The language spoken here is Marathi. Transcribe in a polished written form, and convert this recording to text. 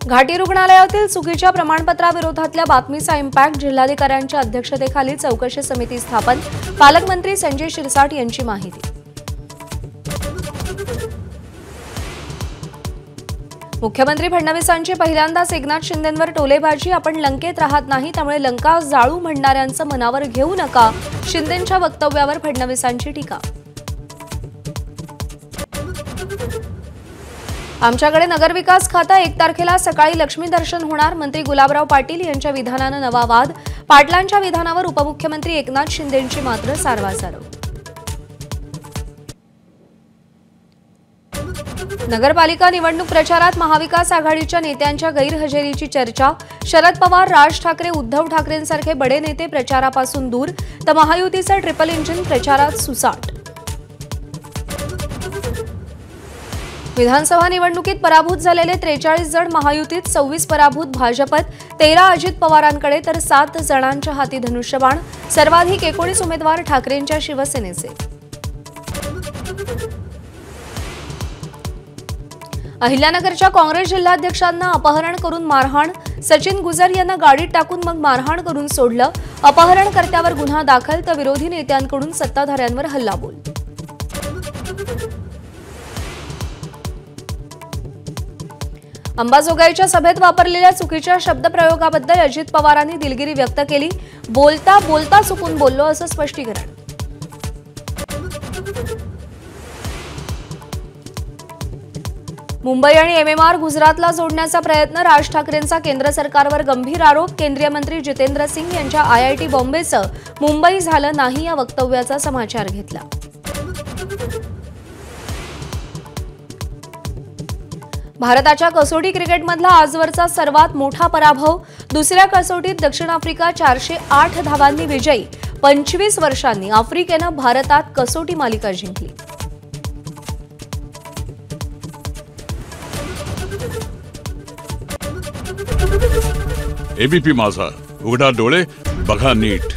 घाटी रुग्णालयातील चुकीच्या प्रमाणपत्राविरोधातल्या बातमीचा इम्पॅक्ट, जिल्हाधिकाऱ्यांच्या अध्यक्षतेखाली चौकशी समिती स्थापन, पालकमंत्री संजय शिरसाट यांची माहिती। मुख्यमंत्री फडणवीसांची पहिल्यांदाच एकनाथ शिंदेंवर टोलेबाजी, आपण लंकेत राहत नाही त्यामुळे लंका जाळू म्हणणाऱ्यांचं मनावर घेऊ नका, शिंदेंच्या वक्तव्यावर फडणवीसांची टीका। आमच्याकडे नगरविकास खातं 1 तारखेला सकाळी लक्ष्मी दर्शन होणार, मंत्री गुलाबराव पाटील यांच्या विधानानं नवा वाद, पाटलांच्या विधानावर उपमुख्यमंत्री एकनाथ शिंदेंची मात्र सारवासारव। नगरपालिका निवडणूक प्रचारात महाविकास आघाडीच्या नेत्यांच्या गैरहजेरीची चर्चा, शरद पवार, राज ठाकरे, उद्धव ठाकरेंसारखे बडे नेते प्रचारापासून दूर, तर महायुतीचं ट्रिपल इंजिन प्रचारात सुसाट। विधानसभा निवडणुकीत पराभूत झालेले 43 जण महायुतीत, 26 पराभूत भाजपत, 13 अजित पवारांकडे तर 7 जणांच्या हाती धनुष्यबाण, सर्वाधिक 19 उमेदवार ठाकरेंच्या शिवसेनेचे। अहिल्यानगरच्या काँग्रेस जिल्हाध्यक्षांना अपहरण करून मारहाण, सचिन गुजर यांना गाडीत टाकून मग मारहाण करून सोडलं, अपहरणकर्त्यावर गुन्हा दाखल, तर विरोधी नेत्यांकडून सत्ताधाऱ्यांवर हल्लाबोल। अंबाजोगाईच्या सभेत वापरलेल्या चुकीच्या शब्दप्रयोगाबद्दल अजित पवारांनी दिलगिरी व्यक्त केली, बोलता बोलता चुकून बोललो असं स्पष्टीकरण। मुंबई आणि MMR गुजरातला जोडण्याचा प्रयत्न, राज ठाकरेंचा केंद्र सरकारवर गंभीर आरोप, केंद्रीय मंत्री जितेंद्र सिंग यांच्या IIT बॉम्बेचं मुंबई झालं नाही या वक्तव्याचा समाचार घेतला। भारताच्या कसोटी क्रिकेटमधला आजवरचा सर्वात मोठा पराभव, दुसऱ्या कसोटीत दक्षिण आफ्रिका 408 धावांनी विजयी, 25 वर्षांनी आफ्रिकेनं भारतात कसोटी मालिका जिंकली। एबीपी माझा, उघडा डोळे बघा नीट।